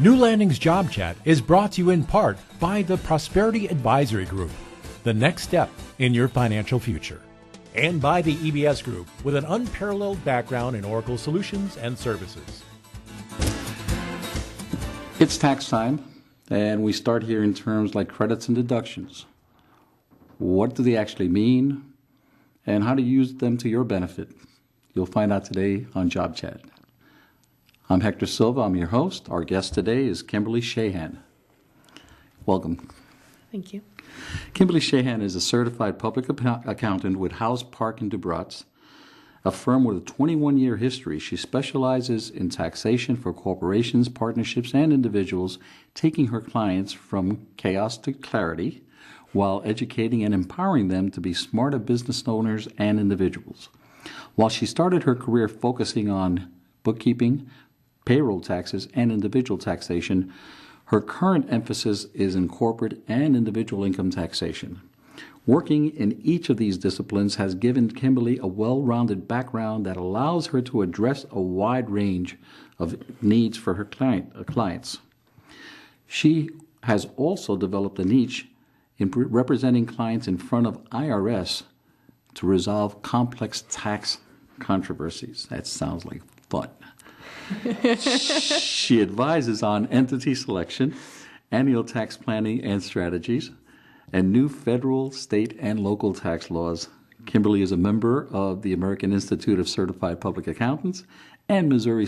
New Landing's Job Chat is brought to you in part by the Prosperity Advisory Group, the next step in your financial future, and by the EBS Group with an unparalleled background in Oracle solutions and services. It's tax time, and we start here in terms like credits and deductions. What do they actually mean, and how to use them to your benefit? You'll find out today on Job Chat. I'm Hector Silva. I'm your host. Our guest today is Kimberly Sheahan. Welcome. Thank you. Kimberly Sheahan is a certified public accountant with House Park Dobratz, a firm with a 21-year history. She specializes in taxation for corporations, partnerships, and individuals, taking her clients from chaos to clarity while educating and empowering them to be smarter business owners and individuals. While she started her career focusing on bookkeeping, payroll taxes, and individual taxation, her current emphasis is in corporate and individual income taxation. Working in each of these disciplines has given Kimberly a well-rounded background that allows her to address a wide range of needs for her clients. She has also developed a niche in representing clients in front of IRS to resolve complex tax controversies. That sounds like fun. She advises on entity selection, annual tax planning and strategies, and new federal, state, and local tax laws. Kimberly is a member of the American Institute of Certified Public Accountants and Missouri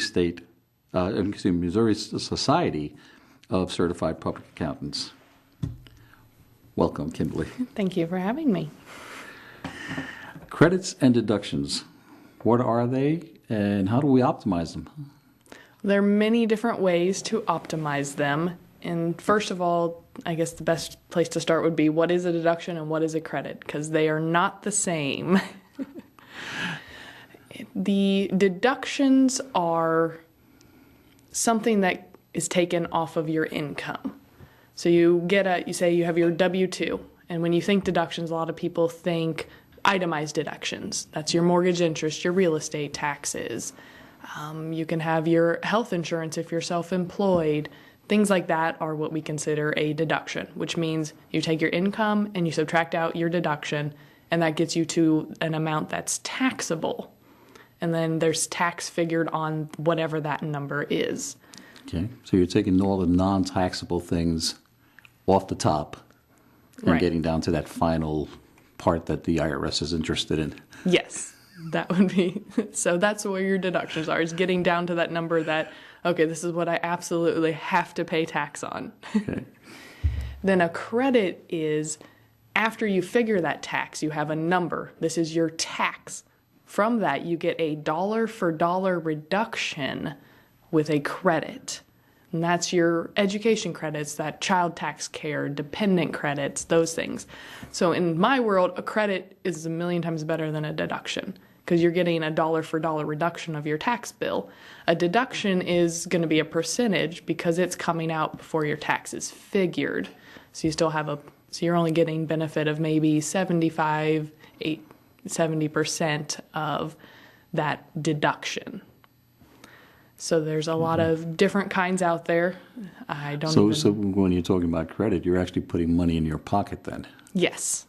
Society of Certified Public Accountants. Welcome, Kimberly. Thank you for having me. Credits and deductions. What are they, and how do we optimize them? There are many different ways to optimize them. And first of all, I guess the best place to start would be what is a deduction and what is a credit, because they are not the same. The deductions are something that is taken off of your income. So you say you have your W-2, and when you think deductions, a lot of people think itemized deductions. That's your mortgage interest, your real estate taxes. You can have your health insurance if you're self-employed. Things like that are what we consider a deduction, which means you take your income and you subtract out your deduction, and that gets you to an amount that's taxable. And then there's tax figured on whatever that number is. Okay, so you're taking all the non-taxable things off the top and Right. getting down to that final part that the IRS is interested in. Yes, that would be. So that's where your deductions are, is getting down to that number that, okay, this is what I absolutely have to pay tax on. Okay. Then a credit is after you figure that tax, you have a number. This is your tax. From that, you get a dollar for dollar reduction with a credit. And that's your education credits, that child tax care, dependent credits, those things. So in my world, a credit is a million times better than a deduction because you're getting a dollar for dollar reduction of your tax bill. A deduction is going to be a percentage because it's coming out before your tax is figured. So you still have so you're only getting benefit of maybe 70% of that deduction. So there's a lot of different kinds out there. So when you're talking about credit, you're actually putting money in your pocket then? Yes.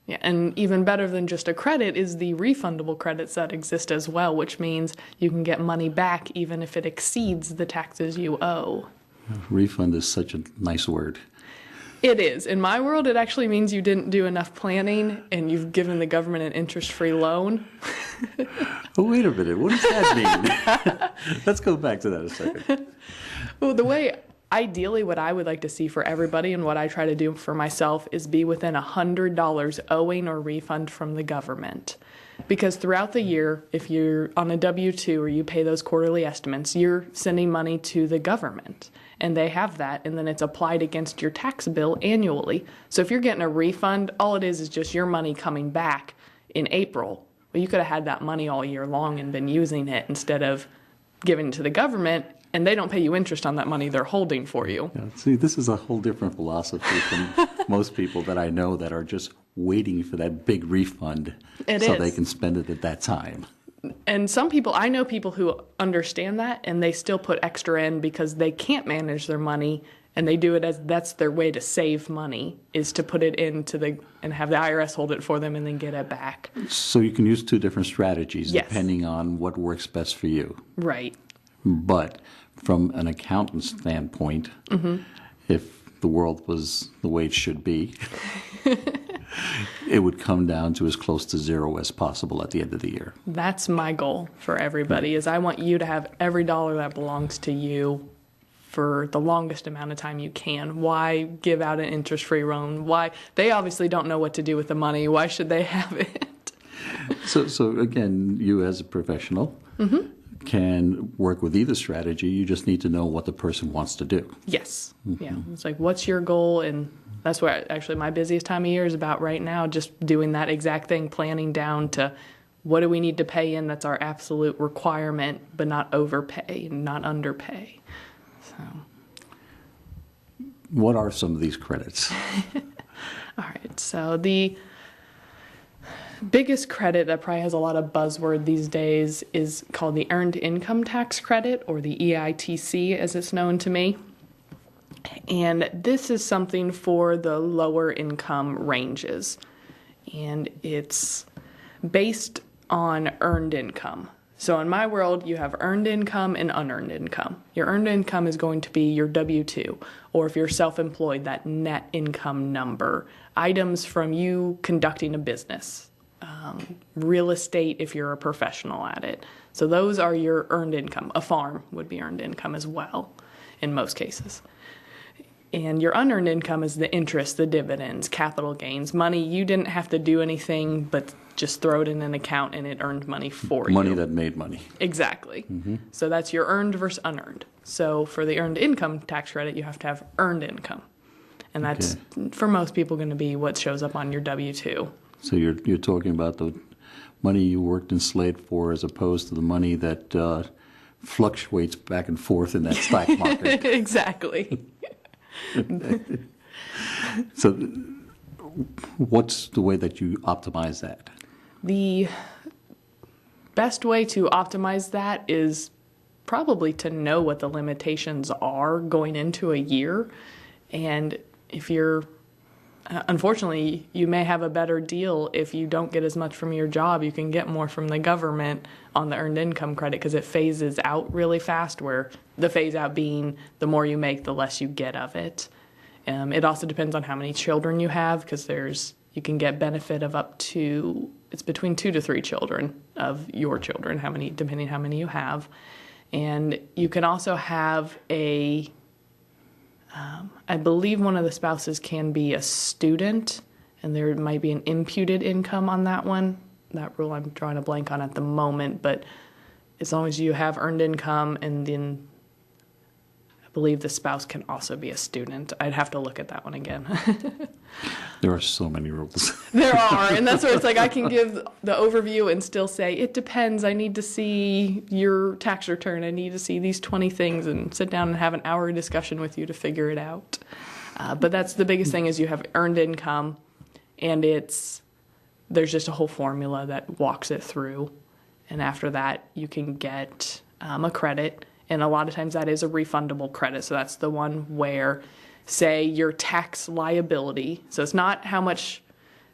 Yeah, and even better than just a credit is the refundable credits that exist as well, which means you can get money back even if it exceeds the taxes you owe. Refund is such a nice word. It is. In my world, it actually means you didn't do enough planning and you've given the government an interest-free loan. Oh, wait a minute. What does that mean? Let's go back to that a second. Well, ideally, what I would like to see for everybody and what I try to do for myself is be within $100 owing or refund from the government. Because throughout the year, if you're on a W-2 or you pay those quarterly estimates, you're sending money to the government. And they have that, and then it's applied against your tax bill annually. So if you're getting a refund, all it is just your money coming back in April. Well, you could have had that money all year long and been using it instead of giving it to the government, and they don't pay you interest on that money they're holding for you. Yeah, see, this is a whole different philosophy from most people that I know that are just waiting for that big refund they can spend it at that time. And some people, I know people who understand that and they still put extra in because they can't manage their money, and they do it as that's their way to save money, is to put it into and have the IRS hold it for them and then get it back. So you can use two different strategies Yes. depending on what works best for you. Right. But from an accountant's standpoint, if the world was the way it should be, it would come down to as close to zero as possible at the end of the year. That's my goal for everybody, is I want you to have every dollar that belongs to you for the longest amount of time you can. Why give out an interest-free loan? Why? They obviously don't know what to do with the money. Why should they have it? So again, you as a professional can work with either strategy. You just need to know what the person wants to do. Yes. Yeah. It's like, what's your goal? And that's where actually my busiest time of year is about right now, just doing that exact thing, planning down to what do we need to pay in that's our absolute requirement, but not overpay and not underpay. So. What are some of these credits? All right. So the biggest credit that probably has a lot of buzzword these days is called the Earned Income Tax Credit, or the EITC as it's known to me. And this is something for the lower income ranges. And it's based on earned income. So in my world, you have earned income and unearned income. Your earned income is going to be your W-2, or if you're self-employed, that net income number. Items from you conducting a business. Real estate if you're a professional at it. So those are your earned income. A farm would be earned income as well in most cases. And your unearned income is the interest, the dividends, capital gains, money you didn't have to do anything but just throw it in an account and it earned money for you. Money that made money. Exactly. So that's your earned versus unearned. So for the earned income tax credit, you have to have earned income. And that's, for most people, going to be what shows up on your W-2. So you're talking about the money you worked and slaved for as opposed to the money that fluctuates back and forth in that stock market. Exactly. So what's the way that you optimize that? The best way to optimize that is probably to know what the limitations are going into a year. And if you're, unfortunately, you may have a better deal if you don't get as much from your job. You can get more from the government on the earned income credit because it phases out really fast, where the phase out being the more you make, the less you get of it. It also depends on how many children you have, because you can get benefit of up to, it's between 2 to 3 children of your children, depending how many you have. And you can also have I believe one of the spouses can be a student, and there might be an imputed income on that one. That rule I'm drawing a blank on at the moment, but as long as you have earned income, and then I believe the spouse can also be a student. I'd have to look at that one again. There are so many rules. There are, and that's where it's like I can give the overview and still say, it depends. I need to see your tax return. I need to see these 20 things, and sit down and have an hour discussion with you to figure it out. But that's the biggest thing, is you have earned income, and there's just a whole formula that walks it through. And after that, you can get a credit. And a lot of times that is a refundable credit. So that's the one where, say, your tax liability, so it's not how much,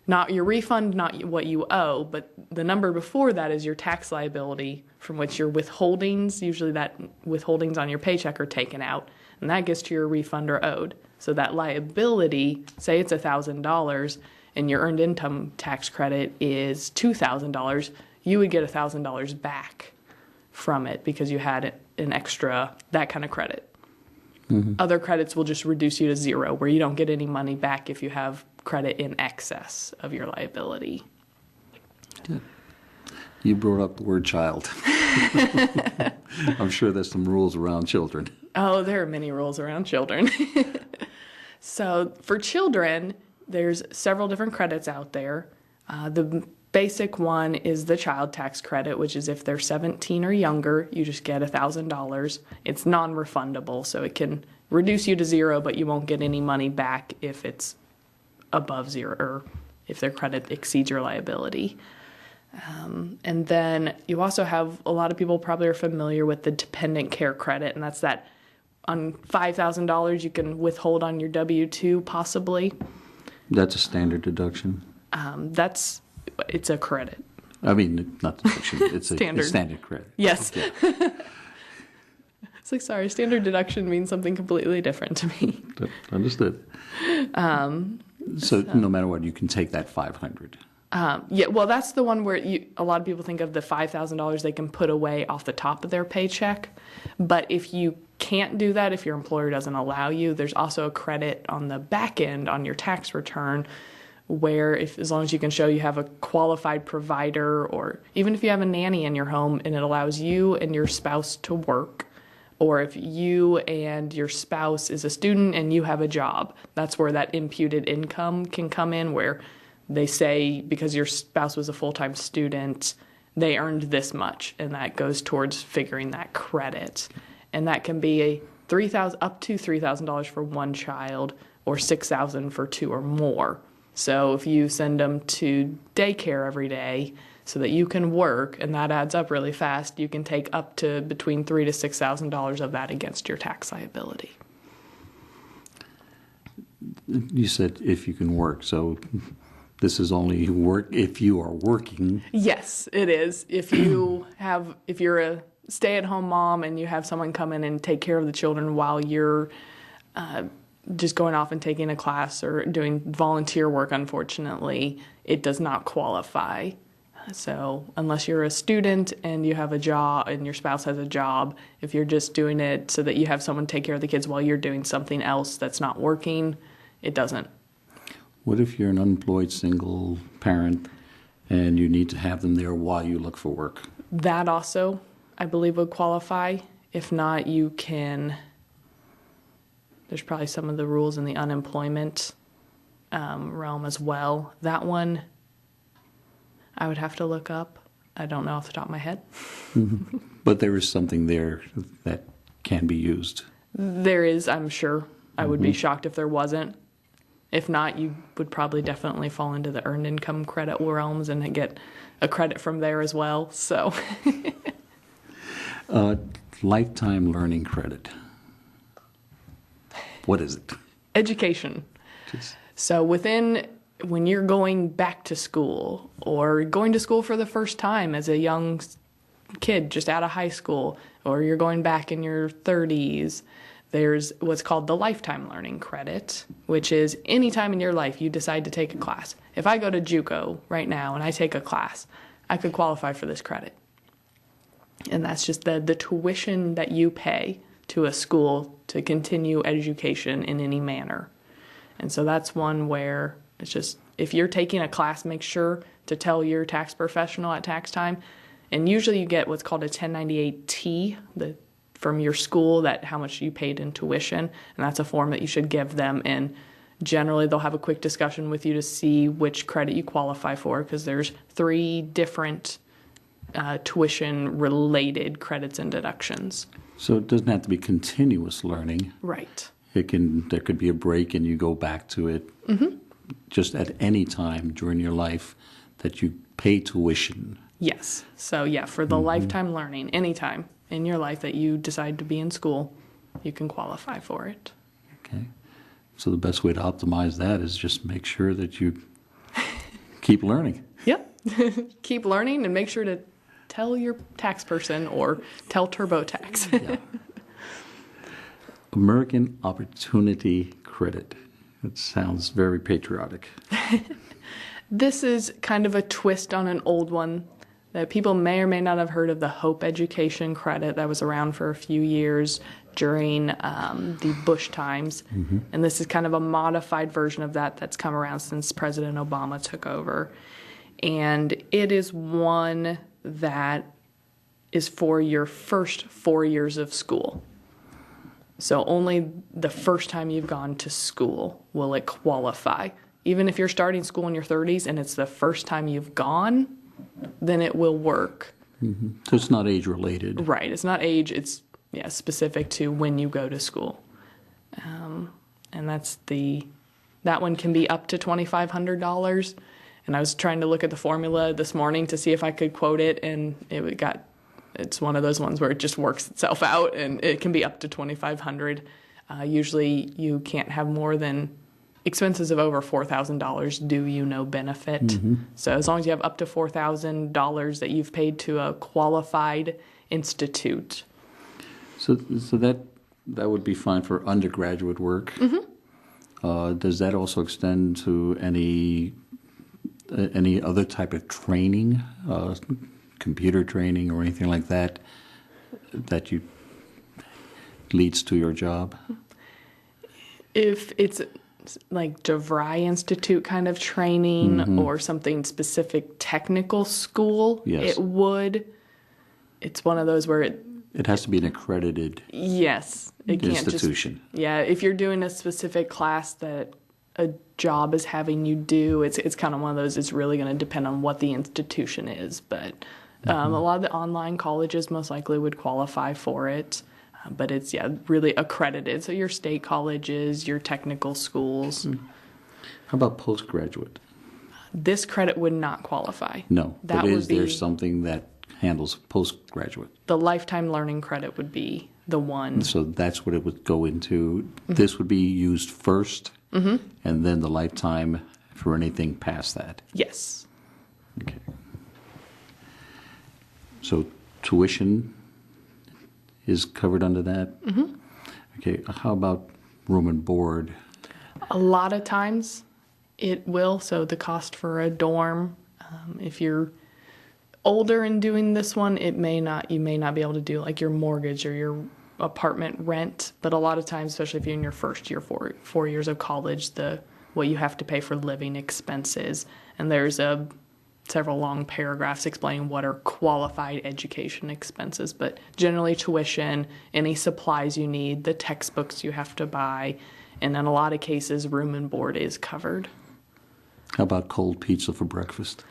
not your refund, not what you owe, but the number before that is your tax liability, from which your withholdings, usually that withholdings on your paycheck, are taken out, and that gets to your refund or owed. So that liability, say it's $1,000, and your earned income tax credit is $2,000, you would get $1,000 back from it because you had an extra, that kind of credit. Other credits will just reduce you to zero, where you don't get any money back if you have credit in excess of your liability. Good. You brought up the word child. I'm sure there's some rules around children. Oh, there are many rules around children. So for children, there's several different credits out there. The basic one is the child tax credit, which is if they're 17 or younger, you just get $1,000. It's non-refundable, so it can reduce you to zero, but you won't get any money back if it's above zero, or if their credit exceeds your liability. And then you also have, a lot of people probably are familiar with the dependent care credit, and that's that on $5,000 you can withhold on your W-2 possibly. That's a standard deduction. It's a credit. I mean, not deduction. It's a standard credit. Yes. Okay. It's like, sorry, standard deduction means something completely different to me. Understood. So no matter what, you can take that $500. Yeah, well, that's the one where a lot of people think of the $5,000 they can put away off the top of their paycheck. But if you can't do that, if your employer doesn't allow you, there's also a credit on the back end on your tax return where as long as you can show you have a qualified provider, or even if you have a nanny in your home and it allows you and your spouse to work, or if you and your spouse is a student and you have a job, that's where that imputed income can come in, where they say because your spouse was a full-time student, they earned this much, and that goes towards figuring that credit. And that can be up to $3,000 for one child, or $6,000 for two or more. So if you send them to daycare every day so that you can work, and that adds up really fast, you can take up to between $3,000 to $6,000 of that against your tax liability. You said if you can work, so this is only work if you are working. Yes, it is. If you're a stay-at-home mom and you have someone come in and take care of the children while you're just going off and taking a class or doing volunteer work, unfortunately, it does not qualify. So unless you're a student and you have a job and your spouse has a job, if you're just doing it so that you have someone take care of the kids while you're doing something else that's not working, it doesn't. What if you're an unemployed single parent and you need to have them there while you look for work? That also, I believe, would qualify. If not, you can... There's probably some of the rules in the unemployment realm as well. That one, I would have to look up. I don't know off the top of my head. Mm-hmm. But there is something there that can be used. There is, I'm sure. I would be shocked if there wasn't. If not, you would probably definitely fall into the earned income credit realms and get a credit from there as well. So, lifetime learning credit. What is it? Education. So when you're going back to school or going to school for the first time as a young kid just out of high school, or you're going back in your 30s, there's what's called the lifetime learning credit, which is any time in your life you decide to take a class. If I go to JUCO right now and I take a class, I could qualify for this credit. And that's just the tuition that you pay to a school to continue education in any manner. And so that's one where it's just, if you're taking a class, make sure to tell your tax professional at tax time. And usually you get what's called a 1098-T from your school, that how much you paid in tuition. And that's a form that you should give them. And generally they'll have a quick discussion with you to see which credit you qualify for, because there's 3 different tuition-related credits and deductions. So it doesn't have to be continuous learning. Right. There could be a break and you go back to it just at any time during your life that you pay tuition. Yes. So yeah, for the lifetime learning, anytime in your life that you decide to be in school, you can qualify for it. Okay. So the best way to optimize that is just make sure that you keep learning. Yep. Keep learning and make sure to tell your tax person or tell TurboTax. Yeah. American Opportunity Credit. It sounds very patriotic. This is kind of a twist on an old one that people may or may not have heard of, the Hope Education Credit that was around for a few years during the Bush times. And this is kind of a modified version of that that's come around since President Obama took over. And it is one that is for your first 4 years of school. So only the first time you've gone to school will it qualify. Even if you're starting school in your 30s and it's the first time you've gone, then it will work. So it's not age-related. Right. It's not age. It's specific to when you go to school. And that one can be up to $2,500. And I was trying to look at the formula this morning to see if I could quote it, and it's one of those ones where it just works itself out, and it can be up to $2,500. Usually you can't have more than expenses of over $4,000 do you no benefit. Mm-hmm. So as long as you have up to $4,000 that you've paid to a qualified institute. So that would be fine for undergraduate work. Mm-hmm. Does that also extend to any other type of training, computer training or anything like that you leads to your job? If it's like DeVry Institute kind of training mm-hmm. or something specific technical school, yes. It would. It's one of those where it has to be an accredited yes, it institution. If you're doing a specific class that a job is having you do, it's kind of one of those, it's really going to depend on what the institution is. But mm-hmm. A lot of the online colleges most likely would qualify for it. But it's, really accredited. So your state colleges, your technical schools. How about postgraduate? This credit would not qualify. No. But is there something that handles postgraduate? The lifetime learning credit would be the one. So that's what it would go into. Mm-hmm. This would be used first, mm-hmm. and then the lifetime for anything past that? Yes. Okay. So tuition is covered under that? Mm-hmm. Okay, how about room and board? A lot of times it will. So the cost for a dorm, if you're older and doing this one, you may not be able to do like your mortgage or your apartment rent. But a lot of times, especially if you're in your first year, 4 years of college, what you have to pay for living expenses. And there's several long paragraphs explaining what are qualified education expenses, but generally tuition, any supplies you need, the textbooks you have to buy, and in a lot of cases, room and board is covered. How about cold pizza for breakfast?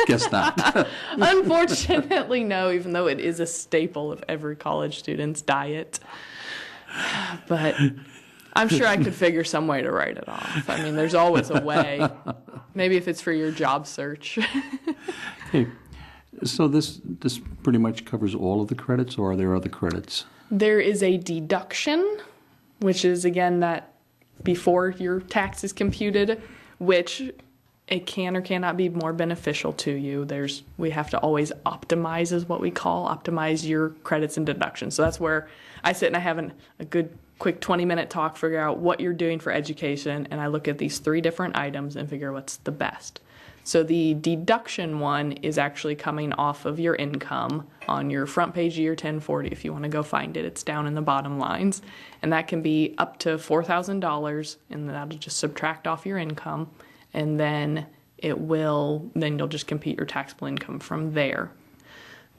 Guess not. Unfortunately, no, even though it is a staple of every college student's diet. But I'm sure I could figure some way to write it off. I mean, there's always a way. Maybe if it's for your job search. Okay. So this pretty much covers all of the credits, or are there other credits? There is a deduction, which is, again, that before your tax is computed, which it can or cannot be more beneficial to you. We have to always optimize, is what we optimize your credits and deductions. So that's where I sit and I have a good quick 20-minute talk, figure out what you're doing for education, and I look at these 3 different items and figure what's the best. So the deduction one is actually coming off of your income on your front page of your 1040. If you want to go find it, it's down in the bottom lines. And that can be up to $4,000, and that'll just subtract off your income. And then you'll just compute your taxable income from there.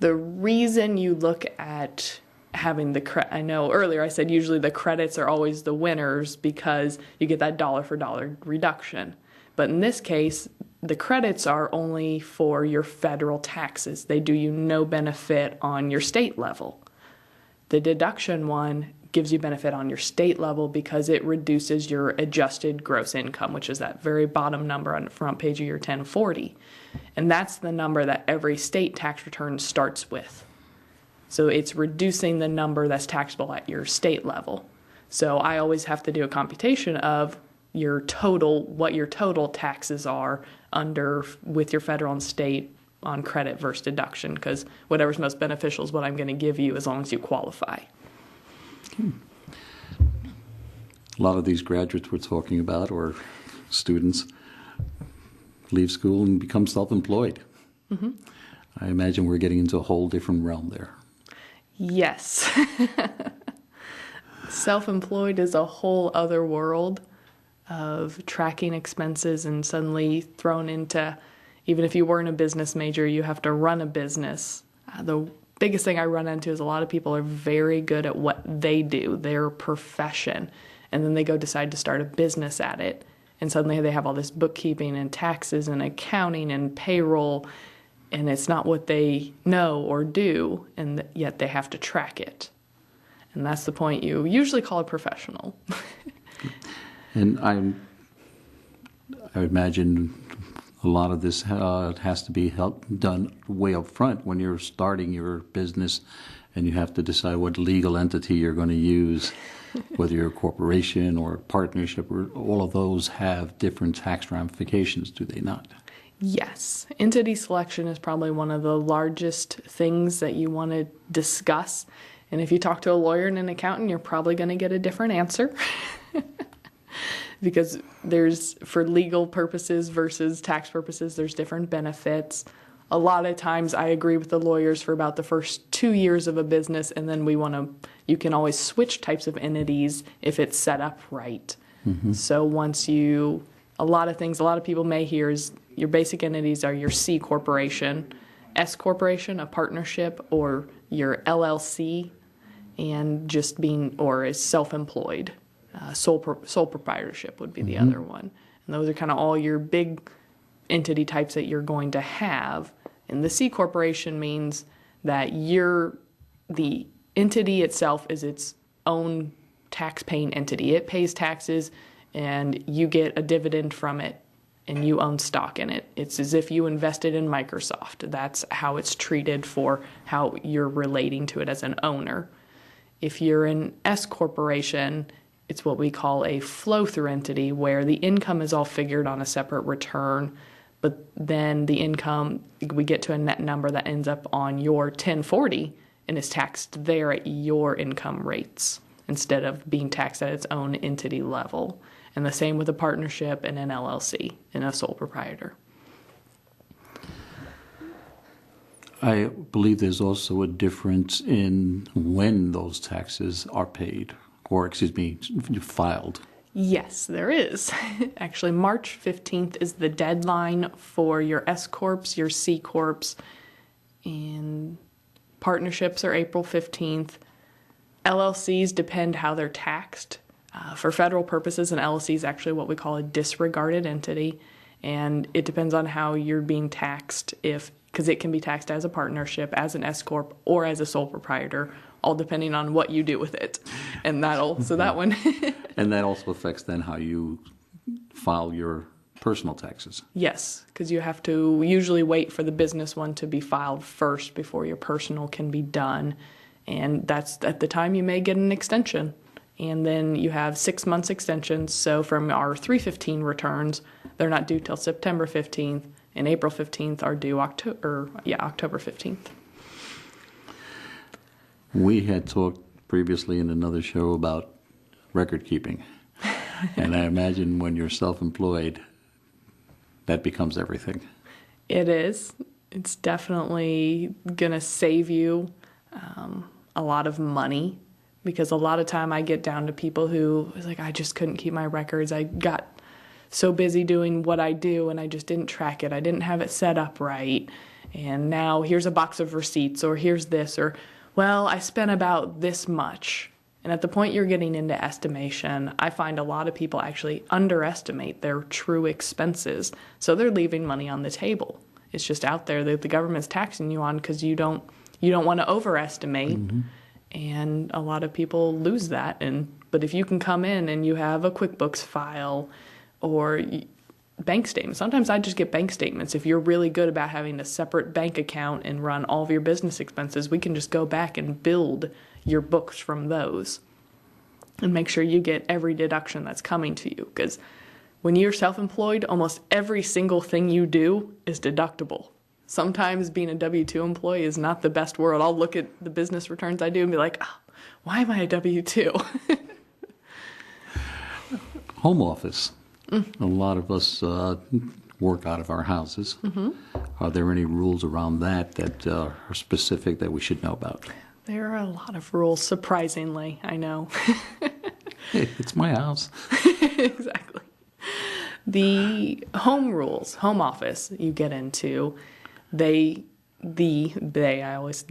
The reason you look at having I know earlier I said usually the credits are always the winners because you get that dollar for dollar reduction. But in this case, the credits are only for your federal taxes. They do you no benefit on your state level. The deduction one gives you benefit on your state level because it reduces your adjusted gross income, which is that very bottom number on the front page of your 1040. And that's the number that every state tax return starts with. So it's reducing the number that's taxable at your state level. So I always have to do a computation of what your total taxes are with your federal and state on credit versus deduction, because whatever's most beneficial is what I'm going to give you as long as you qualify. A lot of these graduates we're talking about, or students, leave school and become self-employed. Mm-hmm. I imagine we're getting into a whole different realm there. Yes. Self-employed is a whole other world of tracking expenses and suddenly thrown into, even if you weren't a business major, you have to run a business. The biggest thing I run into is a lot of people are very good at what they do, their profession, and then they go decide to start a business at it. And suddenly they have all this bookkeeping and taxes and accounting and payroll, and it's not what they know or do, and yet they have to track it. And that's the point you usually call a professional. And I imagine a lot of this has to be done way up front when you're starting your business and you have to decide what legal entity you're going to use, whether you're a corporation or a partnership, or all of those have different tax ramifications, do they not? Yes. Entity selection is probably one of the largest things that you want to discuss. And if you talk to a lawyer and an accountant, you're probably going to get a different answer. Because there's, for legal purposes versus tax purposes, there's different benefits. A lot of times I agree with the lawyers for about the first 2 years of a business, and then you can always switch types of entities if it's set up right. Mm-hmm. So a lot of people may hear is your basic entities are your C corporation, S corporation, a partnership, or your LLC, and or is self-employed. Sole proprietorship would be the other one. And those are kind of all your big entity types that you're going to have. And the C corporation means that the entity itself is its own tax-paying entity. It pays taxes, and you get a dividend from it, and you own stock in it. It's as if you invested in Microsoft. That's how it's treated for how you're relating to it as an owner. If you're an S corporation, it's what we call a flow-through entity, where the income is all figured on a separate return, but then the income, we get to a net number that ends up on your 1040 and is taxed there at your income rates instead of being taxed at its own entity level. And the same with a partnership and an LLC and a sole proprietor. I believe there's also a difference in when those taxes are paid, or filed. Yes, there is. Actually, March 15th is the deadline for your S Corps, your C Corps, and partnerships are April 15th. LLCs depend how they're taxed. For federal purposes, an LLC is actually what we call a disregarded entity, and it depends on how you're being taxed, because it can be taxed as a partnership, as an S Corp, or as a sole proprietor, all depending on what you do with it. And that one. And that also affects then how you file your personal taxes. Yes, because you have to usually wait for the business one to be filed first before your personal can be done. And that's at the time you may get an extension. And then you have 6 months extensions. So from our 315 returns, they're not due till September 15th, and April 15th are due October 15th. We had talked previously in another show about record keeping. And I imagine when you're self-employed, that becomes everything. It is. It's definitely going to save you a lot of money, because a lot of time I get down to people who is like, I just couldn't keep my records. I got so busy doing what I do and I just didn't track it. I didn't have it set up right. And now here's a box of receipts, or here's this, or, well, I spent about this much. And at the point you're getting into estimation, I find a lot of people actually underestimate their true expenses. So they're leaving money on the table. It's just out there that the government's taxing you on because you don't want to overestimate. Mm-hmm. And a lot of people lose that. But if you can come in and you have a QuickBooks file or bank statements, sometimes I just get bank statements. If you're really good about having a separate bank account and run all of your business expenses, we can just go back and build your books from those and make sure you get every deduction that's coming to you. Because when you're self-employed, almost every single thing you do is deductible. Sometimes being a W-2 employee is not the best world. I'll look at the business returns I do and be like, oh, why am I a W-2? Home office. A lot of us work out of our houses. Mm-hmm. Are there any rules around that are specific that we should know about? There are a lot of rules, surprisingly, I know. Hey, it's my house. Exactly. The home rules, home office you get into, the IRS,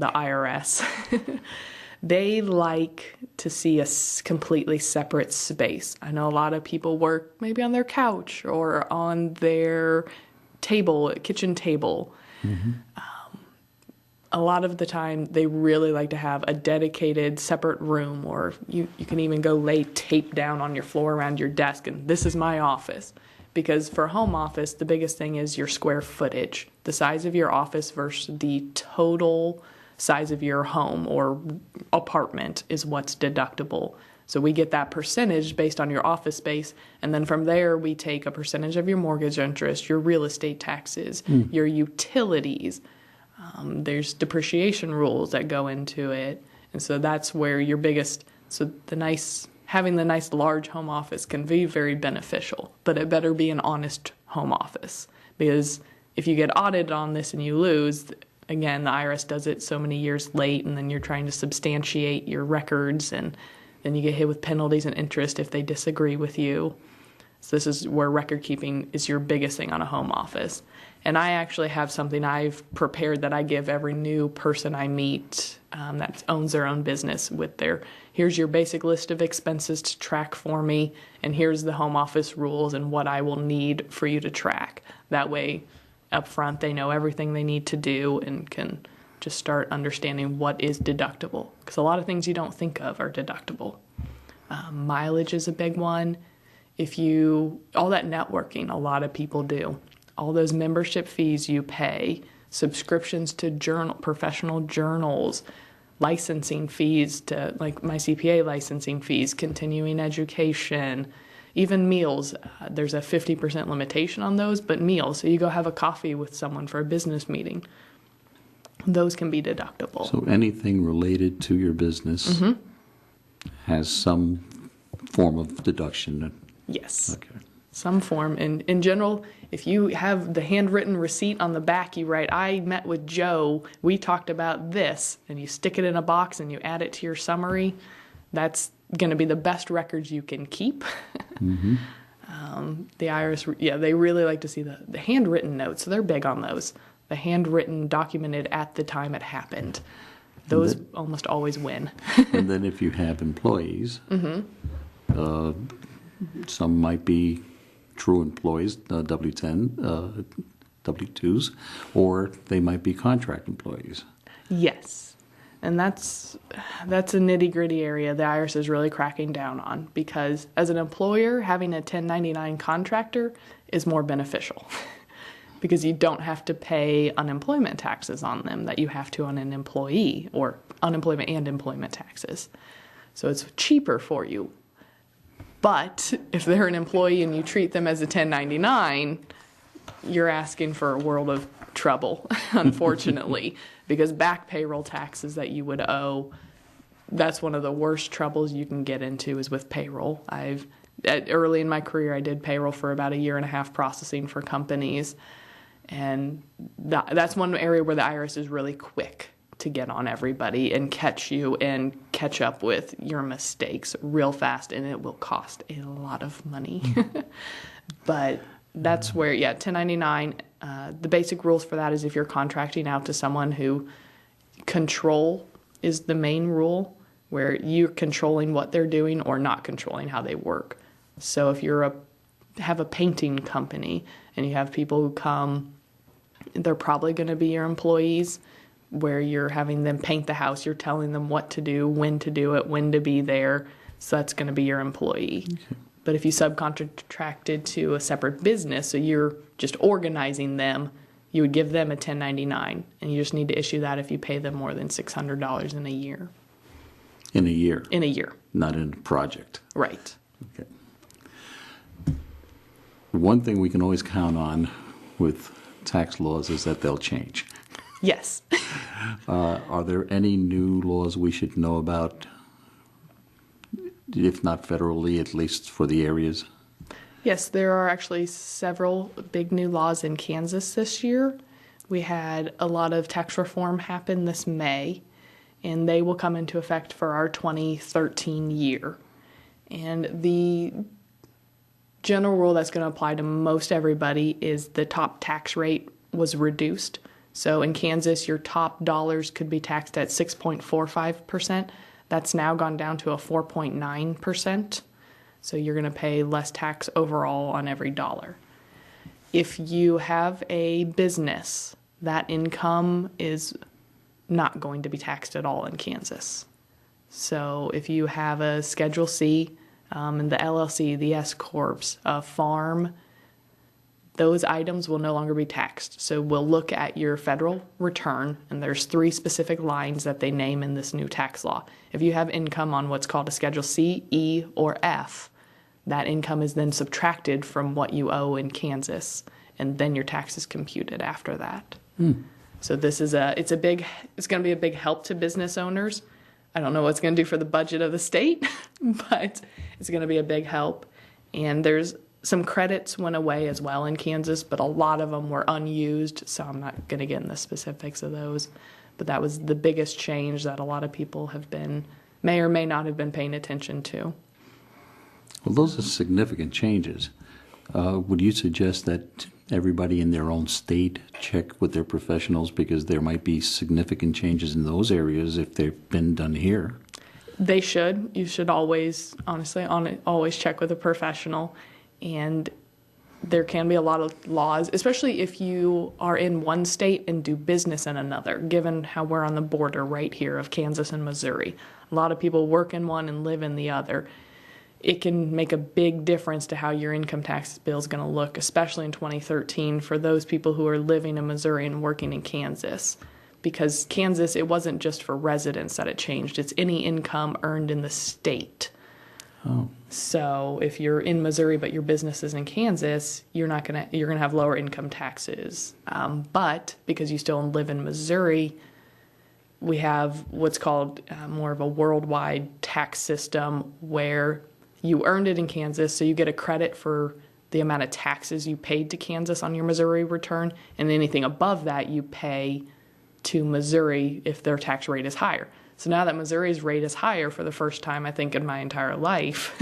they like to see a completely separate space. I know a lot of people work maybe on their couch or on their kitchen table. Mm-hmm. A lot of the time, they really like to have a dedicated separate room, or you can even go lay tape down on your floor around your desk, and this is my office. Because for home office, the biggest thing is your square footage, the size of your office versus the total size of your home or apartment is what's deductible. So we get that percentage based on your office space, and then from there we take a percentage of your mortgage interest, your real estate taxes, your utilities. There's depreciation rules that go into it, and so that's where your biggest. So having the nice large home office can be very beneficial, but it better be an honest home office, because if you get audited on this and you lose, again, the IRS does it so many years late, and then you're trying to substantiate your records, and then you get hit with penalties and interest if they disagree with you. So this is where record keeping is your biggest thing on a home office. And I actually have something I've prepared that I give every new person I meet that owns their own business with here's your basic list of expenses to track for me, and here's the home office rules and what I will need for you to track. That way, up front, they know everything they need to do and can just start understanding what is deductible. Because a lot of things you don't think of are deductible. Mileage is a big one. All that networking, a lot of people do. All those membership fees you pay, subscriptions to professional journals, licensing fees to, like my CPA licensing fees, continuing education, even meals. There's a 50% limitation on those, but meals. So you go have a coffee with someone for a business meeting. Those can be deductible. So anything related to your business has some form of deduction? Yes. Okay. Some form. And in general, if you have the handwritten receipt on the back, you write, I met with Joe, we talked about this, and you stick it in a box and you add it to your summary, that's going to be the best records you can keep. The IRS, they really like to see the handwritten notes. So they're big on those. The handwritten, documented at the time it happened. Those almost always win. And then if you have employees, some might be true employees, W-10, W-2s, or they might be contract employees. Yes. And that's a nitty-gritty area the IRS is really cracking down on, because as an employer, having a 1099 contractor is more beneficial. Because you don't have to pay unemployment taxes on them that you have to on an employee, or unemployment and employment taxes. So it's cheaper for you. But if they're an employee and you treat them as a 1099, you're asking for a world of trouble, unfortunately, because back payroll taxes that you would owe, that's one of the worst troubles you can get into is with payroll. Early in my career, I did payroll for about 1.5 years processing for companies. And that's one area where the IRS is really quick to get on everybody and catch you and catch up with your mistakes real fast, and it will cost a lot of money. But that's where, 1099, the basic rules for that is if you're contracting out to someone who control is the main rule, where you're controlling what they're doing or not controlling how they work. So if you have a painting company and you have people who come, they're probably going to be your employees, where you're having them paint the house, you're telling them what to do, when to do it, when to be there, so that's going to be your employee. Okay. But if you subcontracted to a separate business, so you're just organizing them, you would give them a 1099, and you just need to issue that if you pay them more than $600 in a year. In a year? In a year. Not in a project. Right. Okay. One thing we can always count on with tax laws is that they'll change. Yes. Are there any new laws we should know about, if not federally, at least for the areas? Yes, there are actually several big new laws in Kansas this year. We had a lot of tax reform happen this May, and they will come into effect for our 2013 year. And the general rule that's going to apply to most everybody is the top tax rate was reduced. So in Kansas, your top dollars could be taxed at 6.45%. That's now gone down to a 4.9%. So you're going to pay less tax overall on every dollar. If you have a business, that income is not going to be taxed at all in Kansas. So if you have a Schedule C, and the LLC, the S Corps, a farm, those items will no longer be taxed. So we'll look at your federal return, and there's 3 specific lines that they name in this new tax law. If you have income on what's called a Schedule C, E, or F, that income is then subtracted from what you owe in Kansas, and then your tax is computed after that. So this is it's going to be a big help to business owners. I don't know what it's going to do for the budget of the state, but it's going to be a big help. And there's some credits went away as well in Kansas, but a lot of them were unused, so I'm not going to get in the specifics of those. But that was the biggest change that a lot of people may or may not have been paying attention to. Well, those are significant changes. Would you suggest that everybody in their own state check with their professionals, because there might be significant changes in those areas if they've been done here? They should. You should always, honestly, always check with a professional. And there can be a lot of laws, especially if you are in one state and do business in another, given how we're on the border right here of Kansas and Missouri. A lot of people work in one and live in the other. It can make a big difference to how your income tax bill is going to look, especially in 2013 for those people who are living in Missouri and working in Kansas. Because Kansas, it wasn't just for residents that it changed. It's any income earned in the state. Oh. So if you're in Missouri but your business is in Kansas, you're gonna have lower income taxes. But because you still live in Missouri, we have what's called more of a worldwide tax system where you earned it in Kansas, so you get a credit for the amount of taxes you paid to Kansas on your Missouri return, and anything above that you pay to Missouri if their tax rate is higher. So now that Missouri's rate is higher for the first time, I think, in my entire life,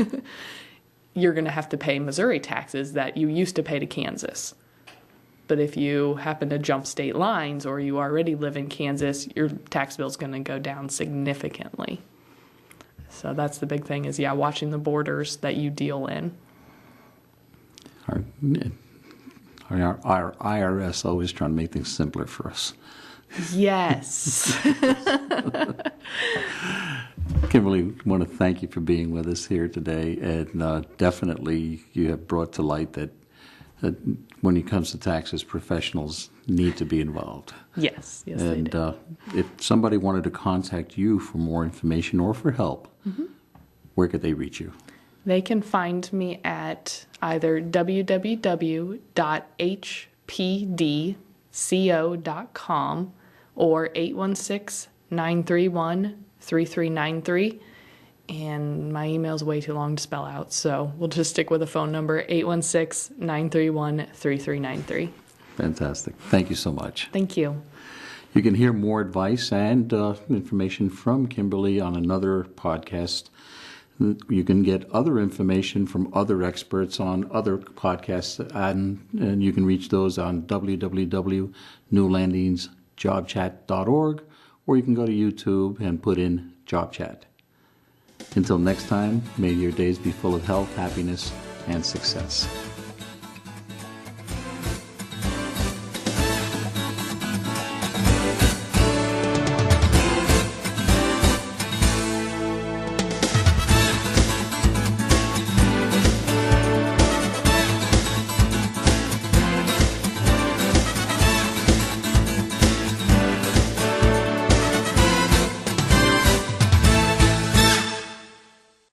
you're going to have to pay Missouri taxes that you used to pay to Kansas. But if you happen to jump state lines or you already live in Kansas, your tax bill is going to go down significantly. So that's the big thing is, watching the borders that you deal in. Our IRS always trying to make things simpler for us. Yes. Kimberly, I want to thank you for being with us here today, and definitely you have brought to light that when it comes to taxes, professionals need to be involved. Yes, they do. If somebody wanted to contact you for more information or for help, where could they reach you? They can find me at either www.hpdco.com or 816-931-3393. And my email is way too long to spell out, so we'll just stick with the phone number, 816-931-3393. Fantastic. Thank you so much. Thank you. You can hear more advice and information from Kimberly on another podcast. You can get other information from other experts on other podcasts, and you can reach those on www.newlandingsjobchat.org, or you can go to YouTube and put in Job Chat. Until next time, may your days be full of health, happiness, and success.